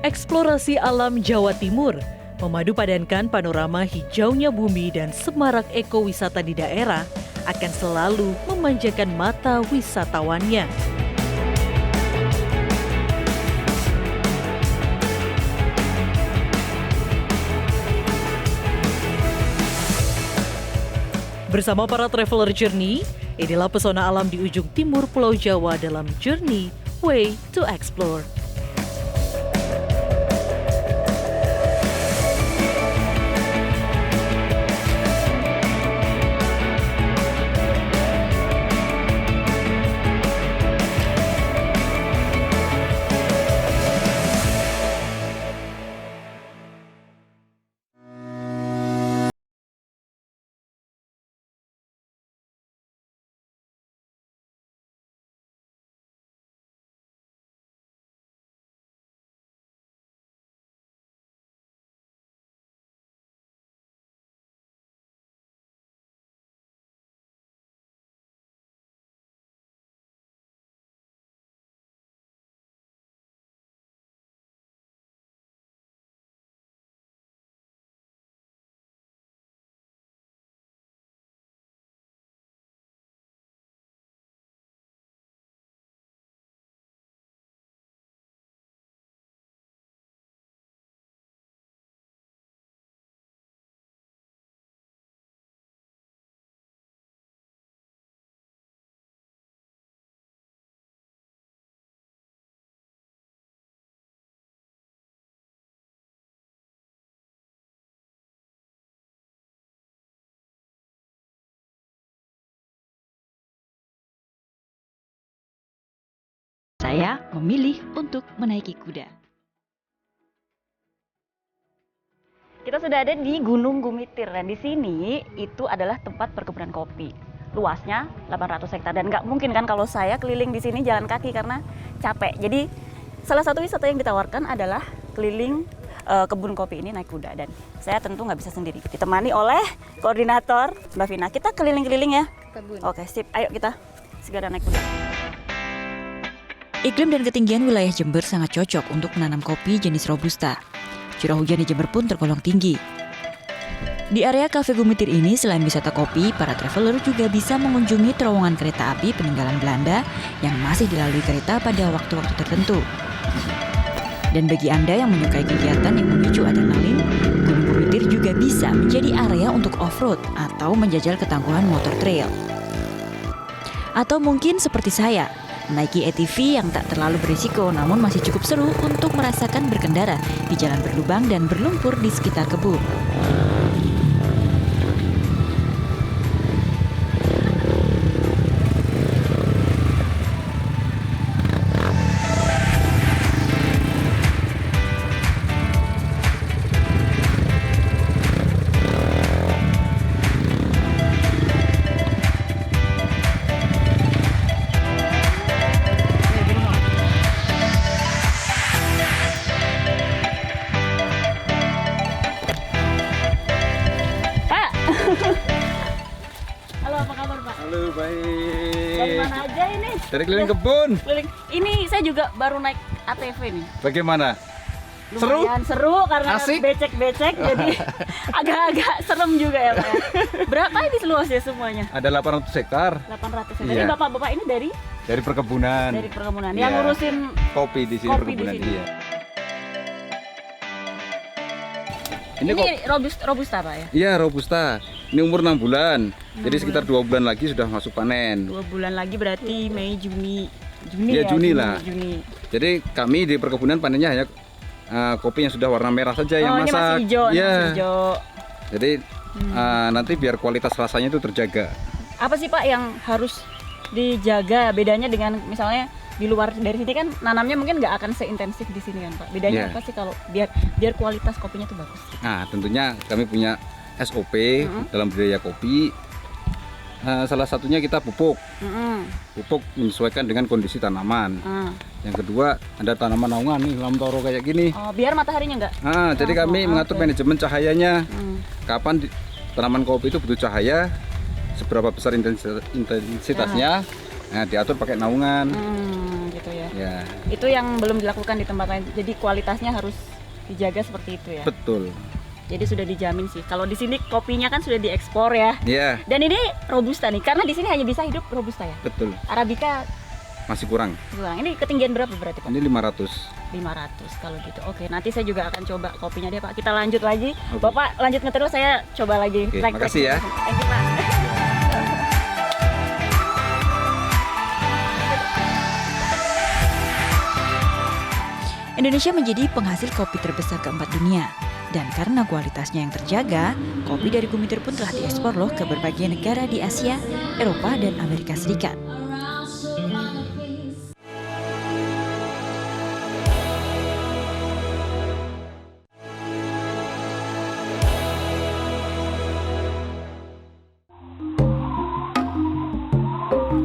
Eksplorasi alam Jawa Timur memadu padankan panorama hijaunya bumi dan semarak ekowisata di daerah akan selalu memanjakan mata wisatawannya. Bersama para traveler Journey, inilah pesona alam di ujung timur Pulau Jawa dalam Journey Way to Explore. Saya memilih untuk menaiki kuda. Kita sudah ada di Gunung Gumitir dan di sini itu adalah tempat perkebunan kopi. Luasnya 800 hektar dan nggak mungkin kan kalau saya keliling di sini jalan kaki karena capek. Jadi salah satu wisata yang ditawarkan adalah keliling kebun kopi ini naik kuda dan saya tentu nggak bisa sendiri. Ditemani oleh koordinator Mbak Vina. Kita keliling-keliling ya. Kebun. Oke, sip. Ayo kita segera naik kuda. Iklim dan ketinggian wilayah Jember sangat cocok untuk menanam kopi jenis Robusta. Curah hujan di Jember pun tergolong tinggi. Di area Cafe Gumitir ini, selain wisata kopi, para traveler juga bisa mengunjungi terowongan kereta api peninggalan Belanda yang masih dilalui kereta pada waktu-waktu tertentu. Dan bagi Anda yang menyukai kegiatan yang memicu adrenalin, Gunung Gumitir juga bisa menjadi area untuk off-road atau menjajal ketangguhan motor trail. Atau mungkin seperti saya, menaiki ATV yang tak terlalu berisiko namun masih cukup seru untuk merasakan berkendara di jalan berlubang dan berlumpur di sekitar kebun. Halo, apa kabar Pak? Halo, baik. Dari mana aja ini? Dari keliling kebun. Keliling. Ini saya juga baru naik ATV nih. Bagaimana? Seru? Lumayan seru karena Asik? becek-becek jadi agak-agak serem juga ya Pak ya. Berapa ini luasnya semuanya? Ada 800 hektar 800 ya. Iya. Jadi bapak-bapak ini dari dari perkebunan. perkebunan. Iya. Yang ngurusin Kopi di sini Kopi di perkebunan sini. iya. ini kok robusta Pak ya. iya Robusta. Ini umur 6 bulan. Jadi sekitar 2 bulan lagi sudah masuk panen. 2 bulan lagi berarti Mei, Juni Iya, ya. Juni lah. Juni. Jadi kami di perkebunan panennya hanya kopi yang sudah warna merah saja yang ini masak. masih hijau, ini Iya. masih hijau. Jadi nanti biar kualitas rasanya itu terjaga. Apa sih Pak yang harus dijaga bedanya dengan misalnya di luar dari sini kan nanamnya mungkin nggak akan seintensif di sini kan Pak. Bedanya Iya. apa sih kalau biar kualitas kopinya tuh bagus? Nah, tentunya kami punya SOP dalam budidaya kopi. Salah satunya kita pupuk. Pupuk menyesuaikan dengan kondisi tanaman. Yang kedua, ada tanaman naungan nih, lamtoro kayak gini. Oh, biar mataharinya nggak? Jadi kami mengatur oke. manajemen cahayanya. Kapan tanaman kopi itu butuh cahaya, seberapa besar intensitasnya, Nah, diatur pakai naungan. Gitu ya. Ya, Itu yang belum dilakukan di tempat lain. Jadi kualitasnya harus dijaga seperti itu ya. betul. Jadi sudah dijamin sih. Kalau di sini kopinya kan sudah diekspor ya. Ya, Dan ini robusta nih, karena di sini hanya bisa hidup robusta ya. betul. Arabica Masih kurang. kurang. Ini ketinggian berapa berarti Pak? Ini 500. 500 kalau gitu. Oke, nanti saya juga akan coba kopinya deh Pak. Kita lanjut lagi. Oke. Bapak lanjut ngeterus, saya coba lagi. Oke, Track-track. makasih ya. Thank you Pak. Indonesia menjadi penghasil kopi terbesar keempat dunia. Dan karena kualitasnya yang terjaga, kopi dari Gumitir pun telah diekspor loh ke berbagai negara di Asia, Eropa, dan Amerika Serikat.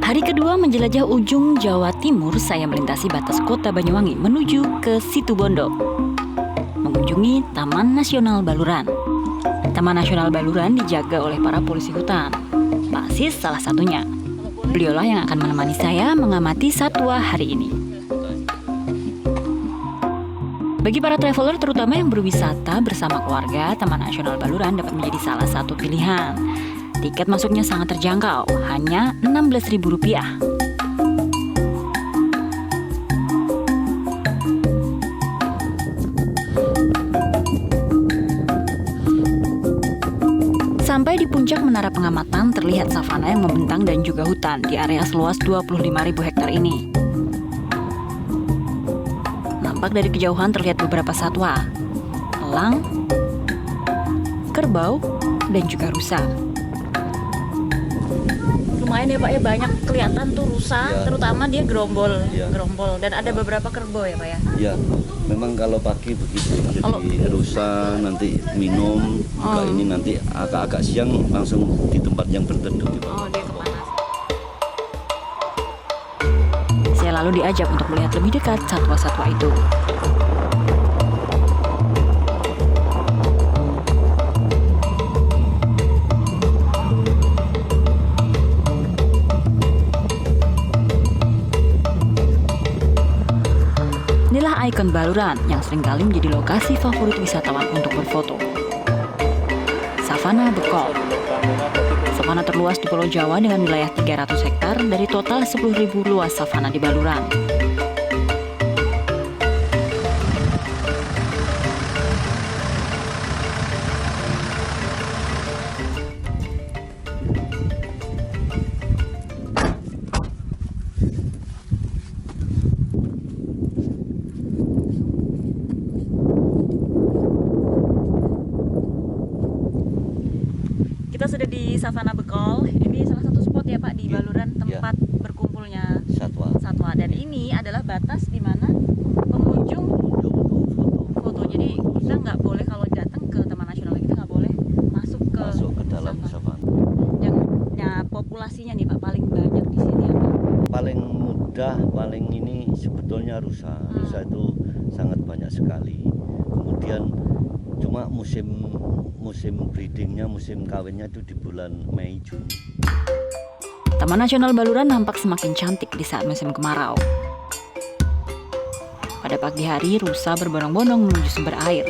Hari kedua menjelajah ujung Jawa Timur, saya melintasi batas kota Banyuwangi menuju ke Situbondo. Mengunjungi Taman Nasional Baluran. Taman Nasional Baluran dijaga oleh para polisi hutan. Pak Sis salah satunya. Beliaulah yang akan menemani saya mengamati satwa hari ini. Bagi para traveler terutama yang berwisata bersama keluarga, Taman Nasional Baluran dapat menjadi salah satu pilihan. Tiket masuknya sangat terjangkau, hanya Rp16.000. Sampai di puncak menara pengamatan terlihat savana yang membentang dan juga hutan di area seluas 25.000 hektar ini. Nampak dari kejauhan terlihat beberapa satwa, elang, kerbau, dan juga rusa. Lumayan ya Pak ya, banyak kelihatan tuh rusa, Ya. terutama dia gerombol, Ya. gerombol. Dan ada beberapa kerbau ya Pak ya. Ya, memang kalau pagi begitu. Jadi Kalau- rusa nanti minum, kalau ini nanti agak-agak siang langsung di tempat yang berteduh. Oh, dia kepanasan. Saya lalu diajak untuk melihat lebih dekat satwa-satwa itu. Inilah ikon Baluran yang seringkali menjadi lokasi favorit wisatawan untuk berfoto. Savana Bekol. Savana terluas di Pulau Jawa dengan wilayah 300 hektar dari total 10.000 luas savana di Baluran. Kita sudah di Savana Bekol. Ini salah satu spot ya Pak di Ya. Baluran, tempat berkumpulnya Satwa. satwa. Dan ini adalah batas di mana pengunjung foto. Jadi kita nggak boleh, kalau datang ke Taman Nasional kita nggak boleh masuk Masuk ke dalam savana. savana. Yang populasinya nih Pak paling banyak di sini apa? Paling mudah, paling ini sebetulnya rusa. Rusa itu sangat banyak sekali. Kemudian cuma musim breedingnya, musim kawinnya itu di bulan Mei Juni. Taman Nasional Baluran nampak semakin cantik di saat musim kemarau. Pada pagi hari, rusa berbondong-bondong menuju sumber air.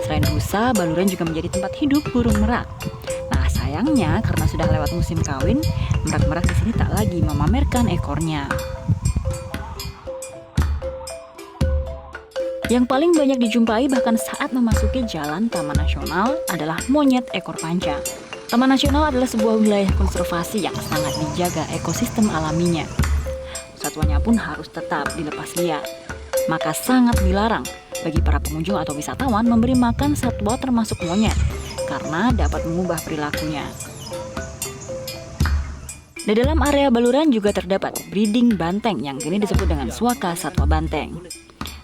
Selain rusa, Baluran juga menjadi tempat hidup burung merak. Nah, sayangnya karena sudah lewat musim kawin, merak-merak di sini tak lagi memamerkan ekornya. Yang paling banyak dijumpai bahkan saat memasuki jalan Taman Nasional adalah monyet ekor panjang. Taman Nasional adalah sebuah wilayah konservasi yang sangat dijaga ekosistem alaminya. Satwanya pun harus tetap dilepas liar. Maka sangat dilarang bagi para pengunjung atau wisatawan memberi makan satwa termasuk monyet, karena dapat mengubah perilakunya. Di dalam area Baluran juga terdapat breeding banteng yang kini disebut dengan suaka satwa banteng.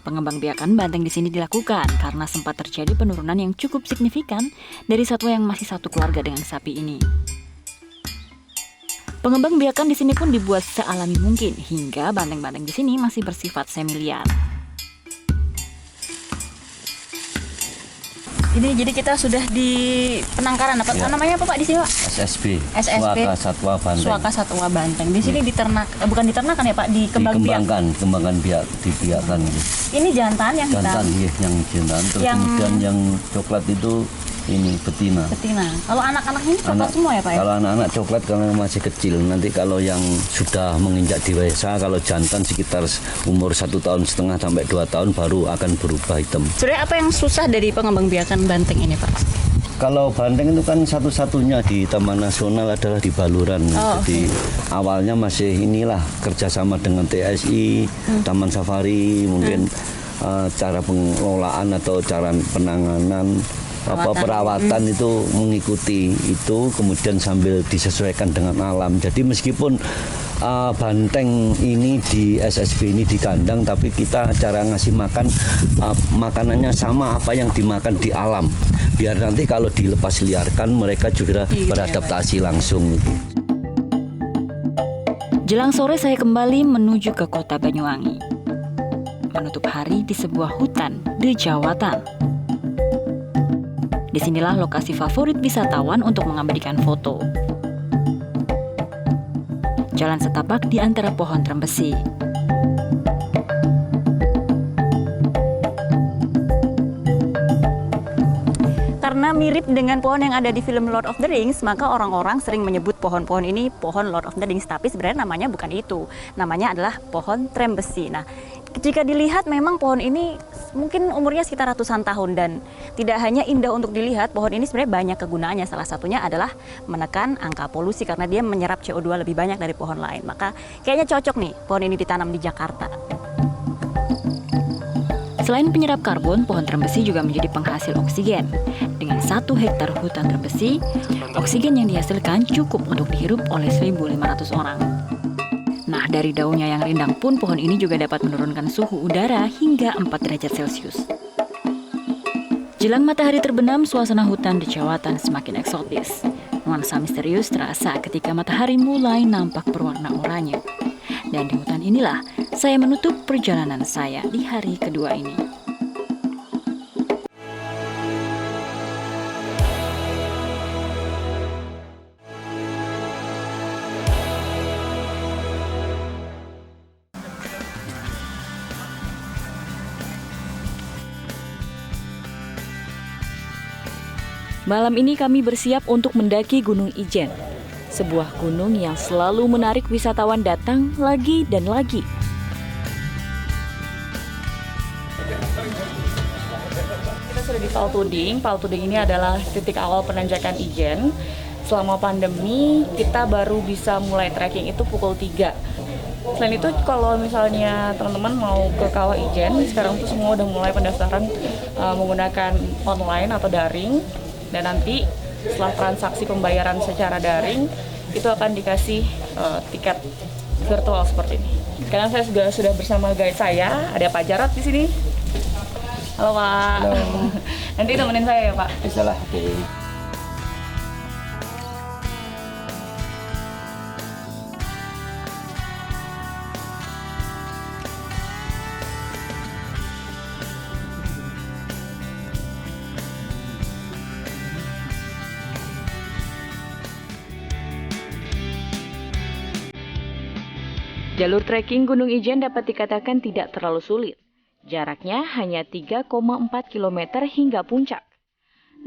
Pengembangbiakan banteng di sini dilakukan karena sempat terjadi penurunan yang cukup signifikan dari satwa yang masih satu keluarga dengan sapi ini. Pengembangbiakan di sini pun dibuat sealami mungkin hingga banteng-banteng di sini masih bersifat semi liar. Ini jadi kita sudah di penangkaran apa Ya. namanya apa Pak di sini Pak? SSB, SSB. Suaka Satwa Banteng. Suaka Satwa Banteng. Di sini diternak bukan diternakan ya Pak, dikembang biak. Dikembangkan biak, dibiakan gitu. Ini jantan yang hitam. Jantan, iya, yang jantan. Terus Yang- kemudian yang coklat itu ini betina. Betina. Kalau anak-anak ini coklat semua ya Pak ya? Kalau anak-anak coklat karena masih kecil. Nanti kalau yang sudah menginjak dewasa, kalau jantan sekitar umur 1,5 tahun sampai 2 tahun baru akan berubah hitam. Sebenarnya apa yang susah dari pengembangbiakan banteng ini Pak? Kalau banteng itu kan satu-satunya di Taman Nasional adalah di Baluran. Oh, Jadi awalnya masih inilah kerjasama dengan TSI, Taman Safari, mungkin cara pengelolaan atau cara penanganan perawatan itu mengikuti itu, kemudian sambil disesuaikan dengan alam. Jadi meskipun banteng ini di SSB ini di kandang, tapi kita cara ngasih makan makanannya sama apa yang dimakan di alam, biar nanti kalau dilepas liarkan mereka juga beradaptasi langsung. Jelang sore saya kembali menuju ke kota Banyuwangi. Menutup hari di sebuah hutan di Jawatan. Disinilah lokasi favorit wisatawan untuk mengabadikan foto. Jalan setapak di antara pohon trembesi. Karena mirip dengan pohon yang ada di film Lord of the Rings, maka orang-orang sering menyebut pohon-pohon ini pohon Lord of the Rings, tapi sebenarnya namanya bukan itu. Namanya adalah pohon trembesi. Nah, jika dilihat memang pohon ini mungkin umurnya sekitar ratusan tahun, dan tidak hanya indah untuk dilihat, pohon ini sebenarnya banyak kegunaannya. Salah satunya adalah menekan angka polusi karena dia menyerap CO2 lebih banyak dari pohon lain. Maka kayaknya cocok nih pohon ini ditanam di Jakarta. Selain penyerap karbon, pohon trembesi juga menjadi penghasil oksigen. Dengan 1 hektar hutan trembesi, oksigen yang dihasilkan cukup untuk dihirup oleh 1.500 orang. Nah, dari daunnya yang rindang pun pohon ini juga dapat menurunkan suhu udara hingga 4 derajat Celcius. Jelang matahari terbenam, suasana hutan di Jawatan semakin eksotis. Nuansa misterius terasa ketika matahari mulai nampak berwarna oranye. Dan di hutan inilah saya menutup perjalanan saya di hari kedua ini. Malam ini kami bersiap untuk mendaki Gunung Ijen, sebuah gunung yang selalu menarik wisatawan datang lagi dan lagi. Kita sudah di Paltuding. Paltuding ini adalah titik awal penanjakan Ijen. Selama pandemi, kita baru bisa mulai trekking itu pukul 3. Selain itu, kalau misalnya teman-teman mau ke Kawah Ijen, sekarang tuh semua udah mulai pendaftaran menggunakan online atau daring. Dan nanti setelah transaksi pembayaran secara daring, itu akan dikasih tiket virtual seperti ini. Sekarang saya sudah bersama guide saya, ada Pak Jarot di sini. Halo Pak. Halo. Nanti temenin saya ya Pak. Bisa lah. Oke. Jalur trekking Gunung Ijen dapat dikatakan tidak terlalu sulit. Jaraknya hanya 3,4 km hingga puncak.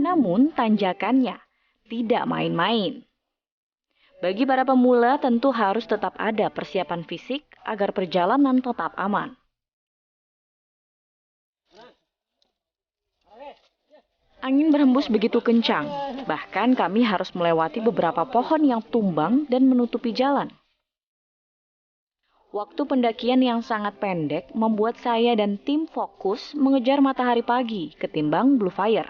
Namun tanjakannya tidak main-main. Bagi para pemula tentu harus tetap ada persiapan fisik agar perjalanan tetap aman. Angin berhembus begitu kencang, bahkan kami harus melewati beberapa pohon yang tumbang dan menutupi jalan. Waktu pendakian yang sangat pendek membuat saya dan tim fokus mengejar matahari pagi ketimbang Blue Fire.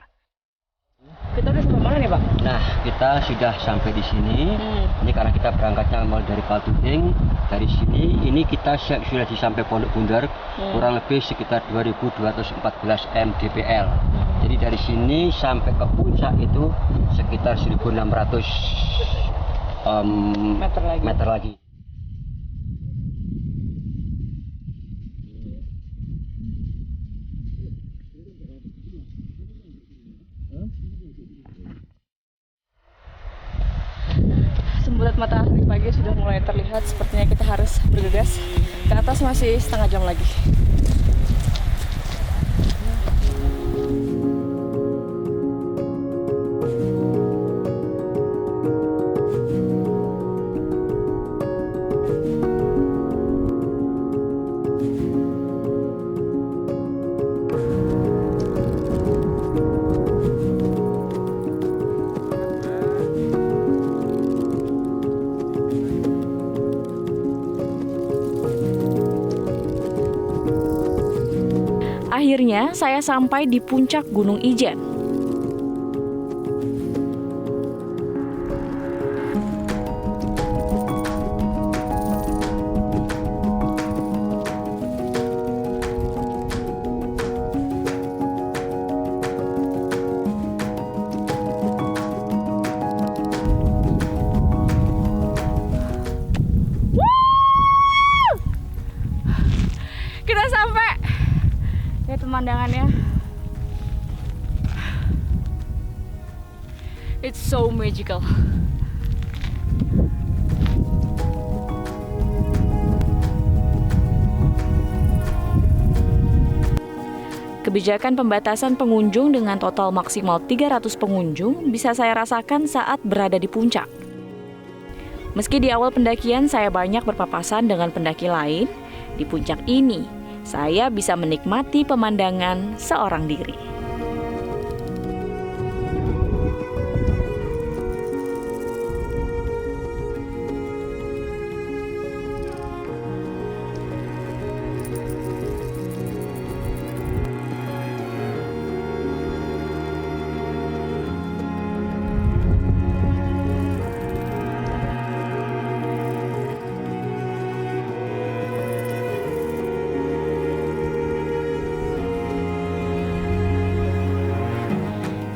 Kita udah sampai mana nih Pak? Nah, kita sudah sampai di sini. Ini karena kita berangkatnya mulai dari Paltuding. Dari sini, ini kita sudah sampai Pondok Bundar, kurang lebih sekitar 2.214 mdpl. Jadi dari sini sampai ke puncak itu sekitar 1.600 meter lagi. mulai terlihat, sepertinya kita harus bergegas. Ke atas masih setengah jam lagi. Akhirnya saya sampai di puncak Gunung Ijen. Kita sampai. Lihat pemandangannya. It's so magical. Kebijakan pembatasan pengunjung dengan total maksimal 300 pengunjung bisa saya rasakan saat berada di puncak. Meski di awal pendakian saya banyak berpapasan dengan pendaki lain, di puncak ini saya bisa menikmati pemandangan seorang diri.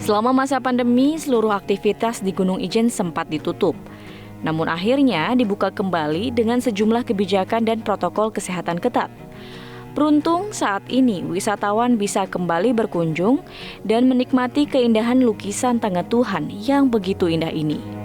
Selama masa pandemi, seluruh aktivitas di Gunung Ijen sempat ditutup. Namun akhirnya dibuka kembali dengan sejumlah kebijakan dan protokol kesehatan ketat. Beruntung saat ini wisatawan bisa kembali berkunjung dan menikmati keindahan lukisan tangan Tuhan yang begitu indah ini.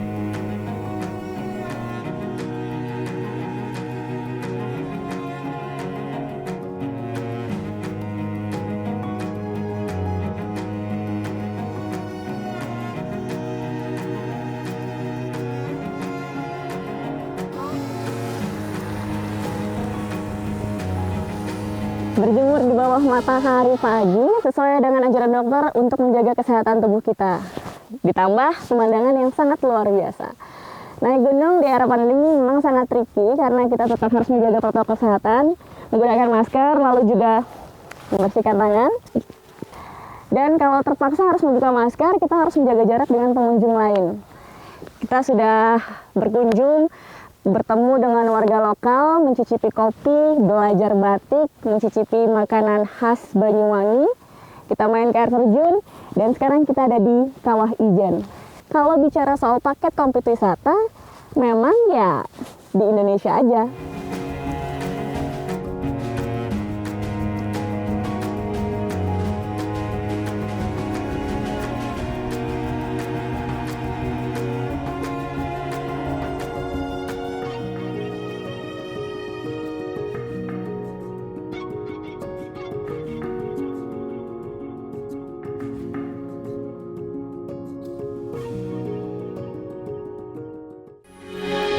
Berjemur di bawah matahari pagi sesuai dengan anjuran dokter untuk menjaga kesehatan tubuh kita. Ditambah pemandangan yang sangat luar biasa. Naik gunung di era pandemi memang sangat tricky karena kita tetap harus menjaga protokol kesehatan, menggunakan masker, lalu juga membersihkan tangan. Dan kalau terpaksa harus membuka masker, kita harus menjaga jarak dengan pengunjung lain. Kita sudah berkunjung, bertemu dengan warga lokal, mencicipi kopi, belajar batik, mencicipi makanan khas Banyuwangi. Kita main ke air terjun, dan sekarang kita ada di Kawah Ijen. Kalau bicara soal paket komplit wisata, memang ya di Indonesia aja.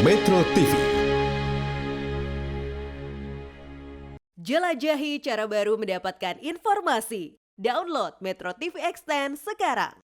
Metro TV. Jelajahi cara baru mendapatkan informasi. Download Metro TV Extend sekarang.